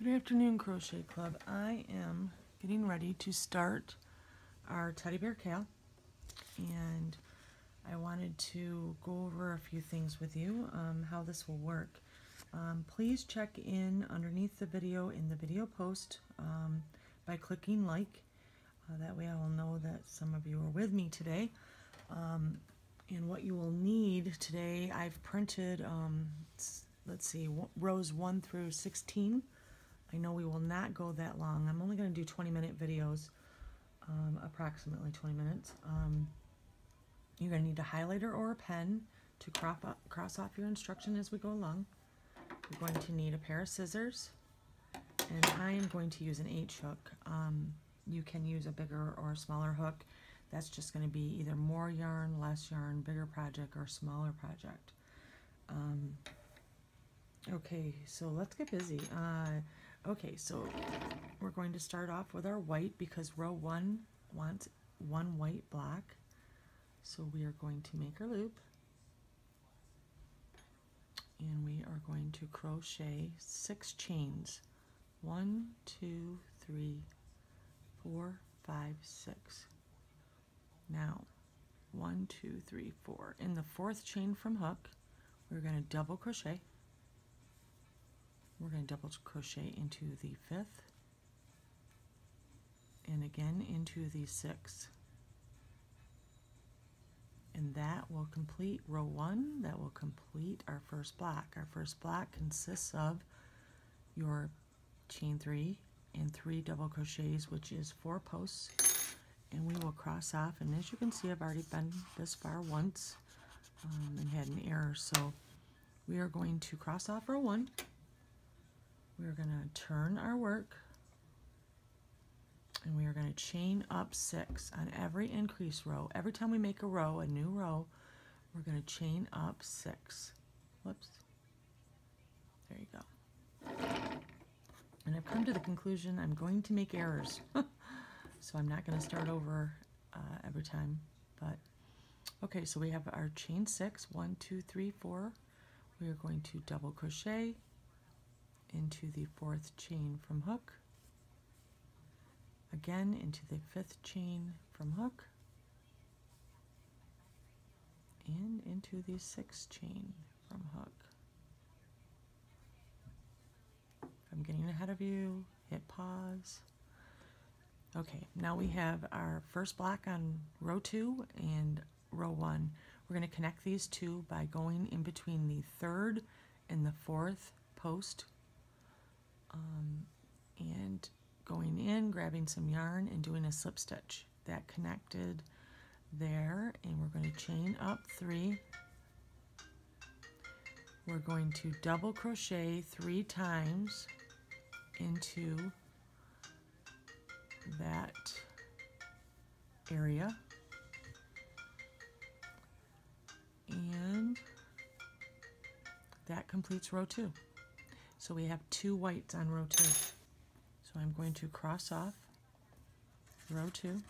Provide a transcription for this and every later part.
Good afternoon, Crochet Club. I am getting ready to start our teddy bear cal, and I wanted to go over a few things with you, how this will work. Please check in underneath the video in the video post by clicking like. That way I will know that some of you are with me today. And what you will need today, I've printed, let's see, rows 1 through 16. I know we will not go that long. I'm only going to do 20-minute videos, approximately 20 minutes. You're going to need a highlighter or a pen to cross off your instruction as we go along. You're going to need a pair of scissors, and I am going to use an H hook. You can use a bigger or a smaller hook. That's just going to be either more yarn, less yarn, bigger project, or smaller project. Okay, so let's get busy. Okay, so we're going to start off with our white because row 1 wants 1 white block. So we are going to make our loop, and we are going to crochet 6 chains. 1, 2, 3, 4, 5, 6. Now, 1, 2, 3, 4. In the 4th chain from hook, we're going to double crochet. We're going to double crochet into the 5th, and again into the 6th. And that will complete row 1. That will complete our first block. Our first block consists of your chain 3 and 3 double crochets, which is 4 posts. And we will cross off, and as you can see, I've already been this far once and had an error. So we are going to cross off row 1. We're going to turn our work, and we are going to chain up 6 on every increase row. Every time we make a row, a new row, we're going to chain up 6. Whoops. There you go. And I've come to the conclusion I'm going to make errors. So I'm not going to start over every time. But okay, so we have our chain 6. 1, 2, 3, 4. We are going to double crochet into the 4th chain from hook, again into the 5th chain from hook, and into the 6th chain from hook. If I'm getting ahead of you, hit pause. Okay, now we have our first block on row 2 and row 1. We're going to connect these two by going in between the 3rd and the 4th post, and going in, grabbing some yarn, and doing a slip stitch. That connected there, and we're going to chain up 3. We're going to double crochet 3 times into that area, and that completes row 2. So we have 2 whites on row 2. So I'm going to cross off row 2.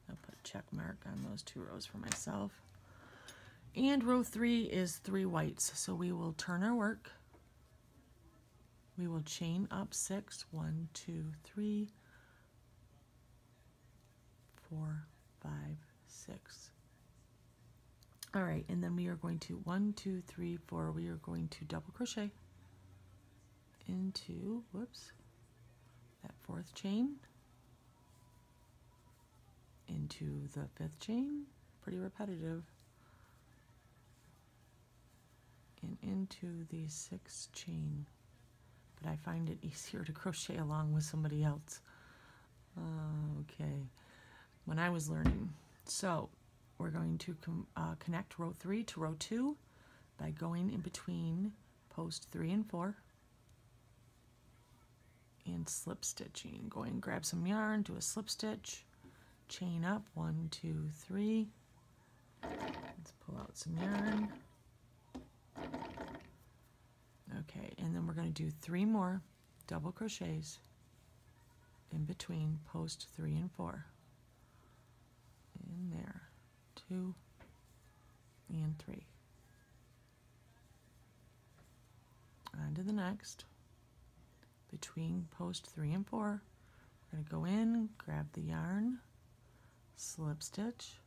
I'll put a check mark on those 2 rows for myself. And row 3 is 3 whites. So we will turn our work. We will chain up 6. 1, 2, 3, 4, 5, 6. All right, and then we are going to 1, 2, 3, 4. We are going to double crochet into, whoops, that 4th chain, into the 5th chain, pretty repetitive, and into the 6th chain. But I find it easier to crochet along with somebody else. Okay, when I was learning. So we're going to connect row 3 to row 2 by going in between post 3 and 4. And slip stitching. Go and grab some yarn, do a slip stitch, chain up 1, 2, 3. Let's pull out some yarn. Okay, and then we're going to do 3 more double crochets in between post 3 and 4. In there, 2 and 3. On to the next. between post 3 and 4. We're going to go in, grab the yarn, slip stitch,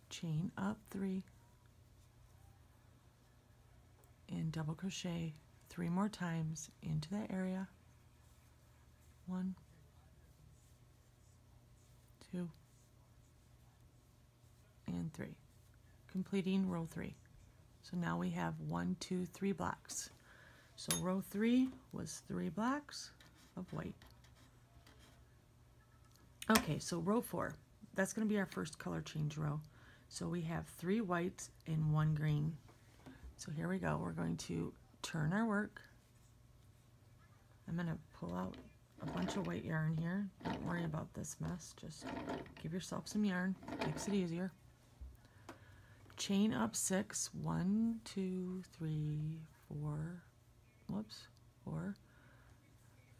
chain up 3, and double crochet 3 more times into that area. 1, 2, and 3, completing row 3. So now we have 1, 2, 3 blocks. So row 3 was 3 blocks of white. Okay, so row 4, that's going to be our first color change row. So we have 3 whites and 1 green. So here we go. We're going to turn our work. I'm going to pull out a bunch of white yarn here. Don't worry about this mess. Just give yourself some yarn. Makes it easier. Chain up 6. 1, 2, 3, 4. Whoops. 4,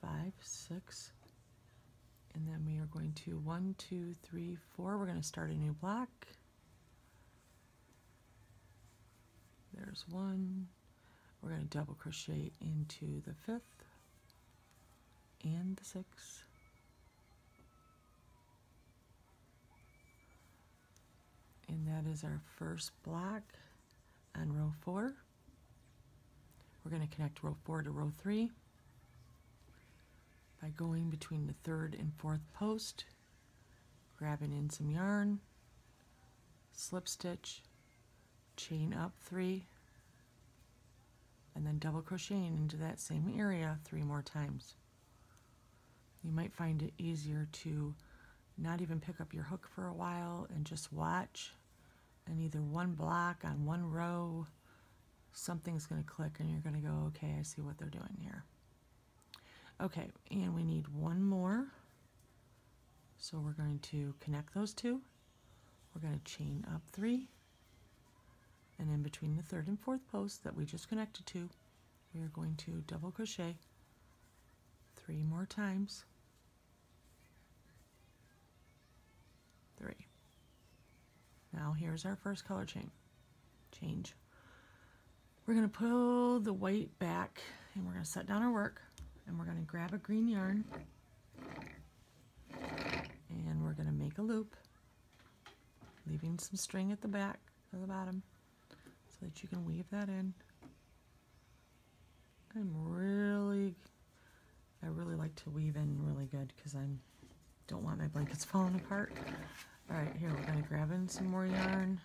5, 6. And then we are going to 1, 2, 3, 4. We're going to start a new block. There's 1. We're going to double crochet into the 5th and the 6th. And that is our first block on row 4. We're going to connect row 4 to row 3 by going between the 3rd and 4th post, grabbing in some yarn, slip stitch, chain up 3, and then double crocheting into that same area 3 more times. You might find it easier to not even pick up your hook for a while and just watch, and either one block on one row, something's going to click and you're going to go, okay, I see what they're doing here. Okay, and we need one more. So we're going to connect those 2. We're going to chain up 3. And in between the 3rd and 4th post that we just connected to, we are going to double crochet 3 more times. 3. Now here's our first color change. We're going to pull the white back and we're going to set down our work and we're going to grab a green yarn and we're going to make a loop, leaving some string at the back or the bottom so that you can weave that in. I really like to weave in really good because I don't want my blankets falling apart. All right, here we're going to grab in some more yarn.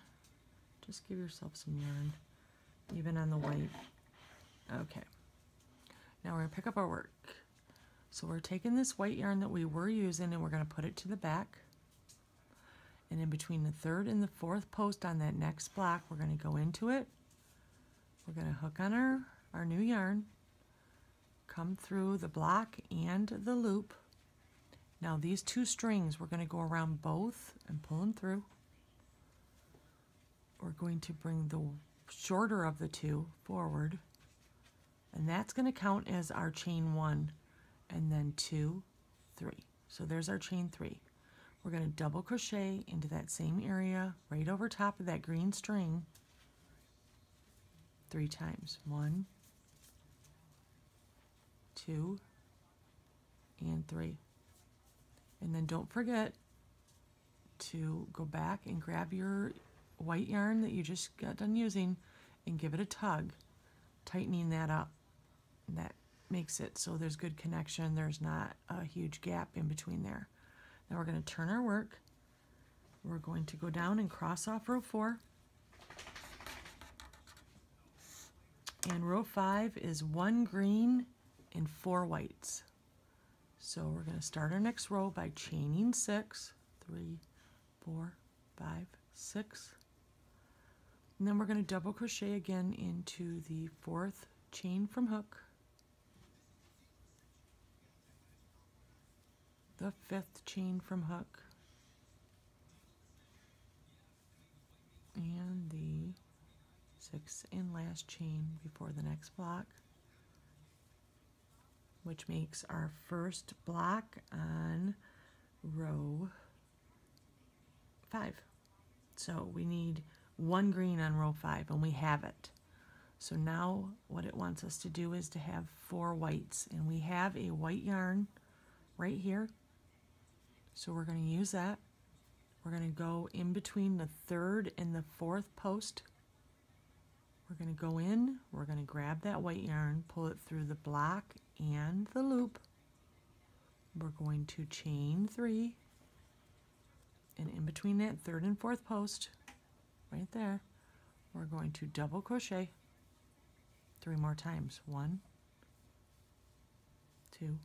Just give yourself some yarn, even on the white. Okay. Now we're going to pick up our work. So we're taking this white yarn that we were using and we're going to put it to the back. And in between the 3rd and the 4th post on that next block, we're going to go into it. We're going to hook on our new yarn, come through the block and the loop. Now these 2 strings, we're going to go around both and pull them through. We're going to bring the shorter of the 2 forward, and that's going to count as our chain 1, and then 2, 3. So there's our chain 3. We're going to double crochet into that same area right over top of that green string 3 times. 1, 2, and 3. And then don't forget to go back and grab your white yarn that you just got done using and give it a tug, tightening that up. And that makes it so there's good connection. There's not a huge gap in between there. Now we're going to turn our work. We're going to go down and cross off row 4. And row 5 is 1 green and 4 whites. So we're going to start our next row by chaining 6, 3, 4, 5, 6. And then we're going to double crochet again into the 4th chain from hook, the 5th chain from hook, and the 6th and last chain before the next block, which makes our first block on row 5. So we need 1 green on row 5, and we have it. So now what it wants us to do is to have 4 whites, and we have a white yarn right here. So we're going to use that. We're going to go in between the 3rd and the 4th post. We're going to go in, we're going to grab that white yarn, pull it through the block and the loop. We're going to chain 3, and in between that 3rd and 4th post, right there, we're going to double crochet 3 more times. 1, 2,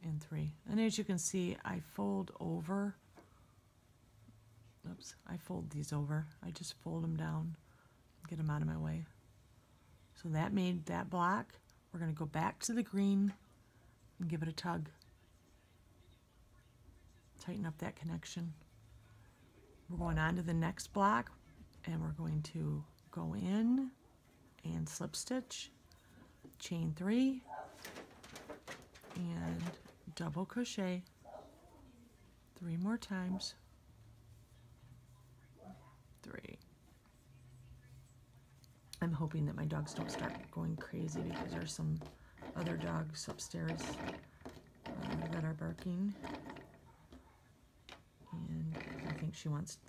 and 3. And as you can see, I fold over. Oops, I fold these over. I just fold them down, get them out of my way. So that made that block. We're going to go back to the green and give it a tug. Tighten up that connection. We're going on to the next block, and we're going to go in and slip stitch, chain 3, and double crochet 3 more times. 3. I'm hoping that my dogs don't start going crazy because there's some other dogs upstairs that are barking. And I think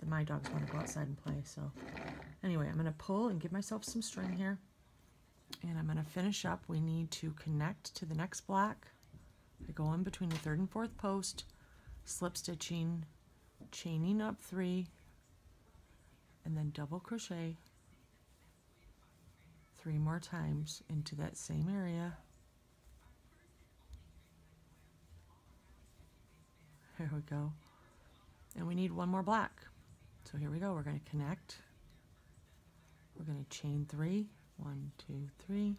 my dogs want to go outside and play. So anyway, I'm going to pull and give myself some string here. And I'm going to finish up. We need to connect to the next block. I go in between the 3rd and 4th post, slip stitching, chaining up 3, and then double crochet 3 more times into that same area. There we go. And we need 1 more block. So here we go. We're going to connect. We're going to chain 3. 1, 2, 3.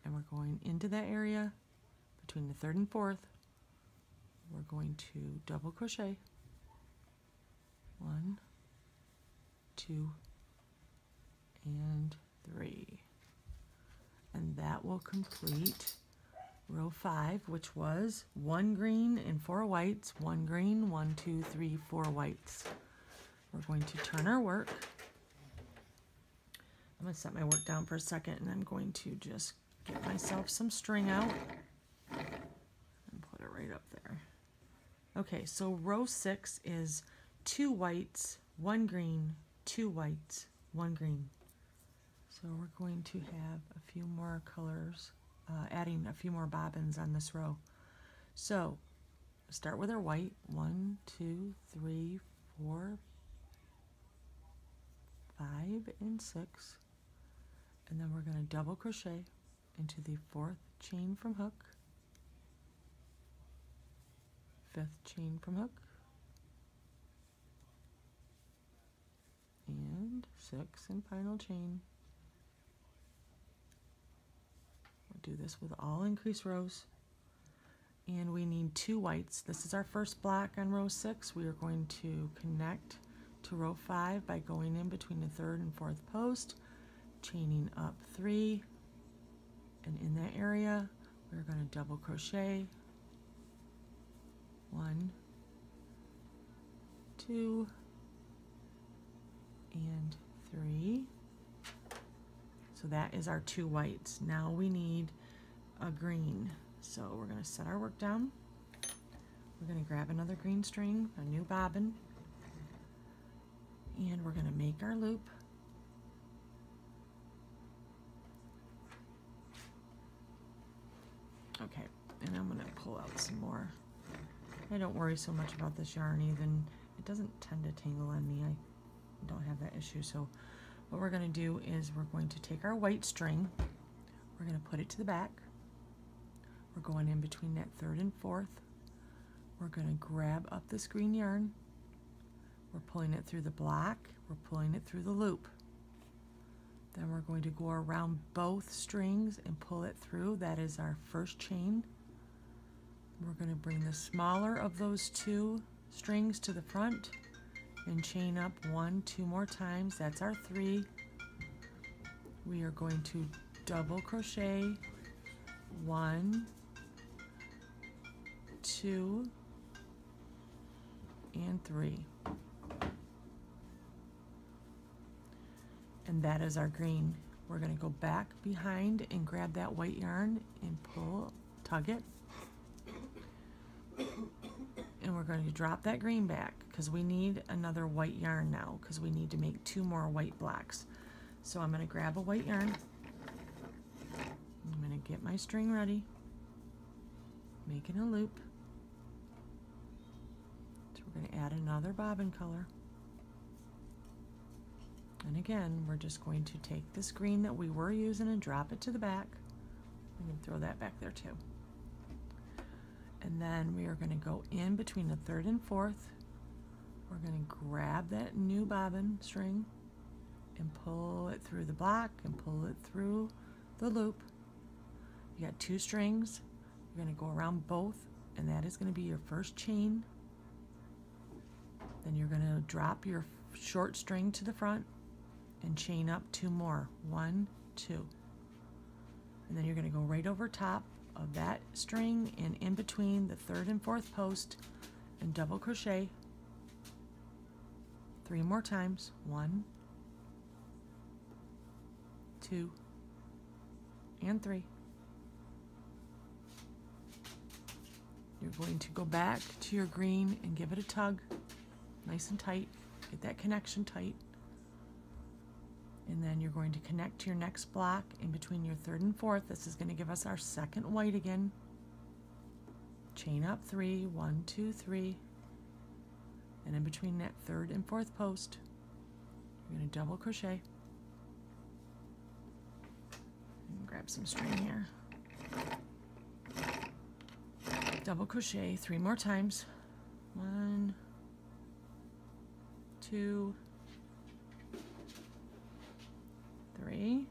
And we're going into that area between the 3rd and 4th. We're going to double crochet. 1, 2, and 3. And that will complete row 5, which was 1 green and 4 whites, 1 green, 1, 2, 3, 4 whites. We're going to turn our work. I'm going to set my work down for a second, and I'm going to just get myself some string out and put it right up there. Okay, so row 6 is 2 whites, 1 green, 2 whites, 1 green. So we're going to have a few more colors, adding a few more bobbins on this row. So start with our white. 1, 2, 3, 4, 5, and 6. And then we're going to double crochet into the 4th chain from hook, 5th chain from hook, and 6th and final chain. We'll do this with all increased rows. And we need 2 whites. This is our first block on row 6. We are going to connect to row 5 by going in between the 3rd and 4th post, chaining up 3, and in that area we're going to double crochet 1, 2, and 3. So that is our 2 whites. Now we need a green. So we're going to set our work down. We're going to grab another green string, a new bobbin, and we're going to make our loop. Okay, and I'm going to pull out some more. I don't worry so much about this yarn even. It doesn't tend to tangle on me. I don't have that issue. So what we're going to do is we're going to take our white string. We're going to put it to the back. We're going in between that 3rd and 4th. We're going to grab up this green yarn. We're pulling it through the block. We're pulling it through the loop. Then we're going to go around both strings and pull it through. That is our first chain. We're going to bring the smaller of those 2 strings to the front and chain up 1, 2 more times. That's our 3. We are going to double crochet 1, 2, and 3. And that is our green. we're going to go back behind and grab that white yarn and tug it. And we're going to drop that green back because we need another white yarn now because we need to make 2 more white blocks. So I'm going to grab a white yarn. I'm going to get my string ready, making a loop. So we're going to add another bobbin color. And again, we're just going to take this green that we were using and drop it to the back. We can throw that back there too. And then we are going to go in between the 3rd and 4th. We're going to grab that new bobbin string and pull it through the block and pull it through the loop. You got 2 strings. You're going to go around both, and that is going to be your first chain. Then you're going to drop your short string to the front and chain up 2 more. 1, 2. And then you're going to go right over top of that string and in between the 3rd and 4th post and double crochet 3 more times. 1, 2, and 3. You're going to go back to your green and give it a tug, nice and tight. Get that connection tight. And then you're going to connect to your next block in between your 3rd and 4th. This is going to give us our second white again. Chain up 3, 1, 2, 3. And in between that 3rd and 4th post, you're going to double crochet. And grab some string here. Double crochet 3 more times. 1, 2, 3,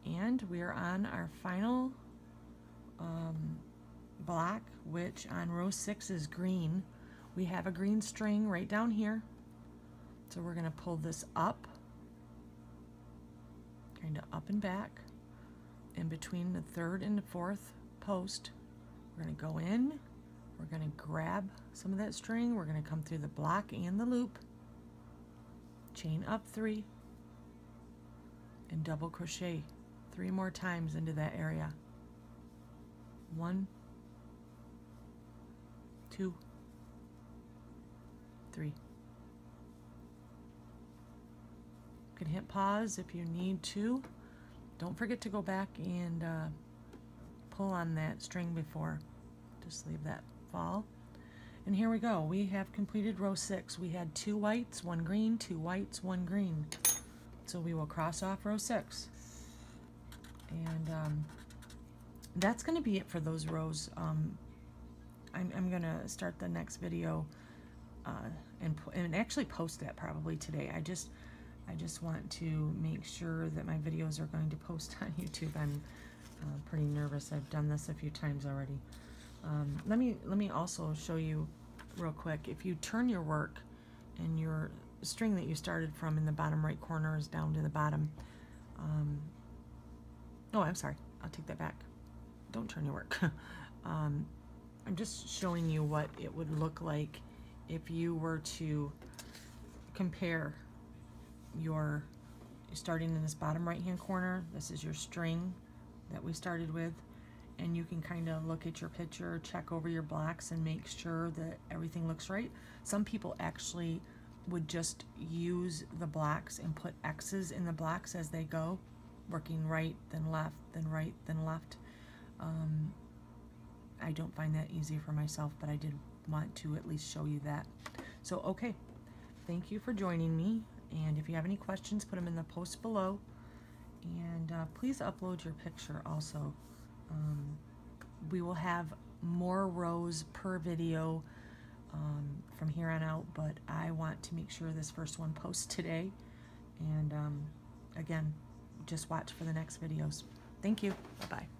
and we are on our final block, which on row 6 is green. We have a green string right down here, so we're going to pull this up, kind of up and back, in between the 3rd and the 4th post. We're going to go in, we're going to grab some of that string, we're going to come through the block and the loop, chain up 3, and double crochet 3 more times into that area. 1, 2, 3. You can hit pause if you need to. Don't forget to go back and pull on that string before. Just leave that fall. And here we go. We have completed row 6. We had 2 whites, 1 green, 2 whites, 1 green. So we will cross off row 6. And that's going to be it for those rows. I'm going to start the next video and actually post that probably today. I just want to make sure that my videos are going to post on YouTube. I'm pretty nervous. I've done this a few times already. Let me also show you real quick. If you turn your work and your string that you started from in the bottom right corner is down to the bottom. Oh, I'm sorry. I'll take that back. Don't turn your work. I'm just showing you what it would look like if you were to compare your starting in this bottom right hand corner. This is your string that we started with, and you can kind of look at your picture, check over your blocks, and make sure that everything looks right. Some people actually would just use the blocks and put X's in the blocks as they go, working right, then left, then right, then left. I don't find that easy for myself, but I did want to at least show you that. So, okay, thank you for joining me, and if you have any questions, put them in the post below, and please upload your picture also. We will have more rows per video from here on out, but I want to make sure this first one posts today, and again, just watch for the next videos. Thank you. Bye-bye.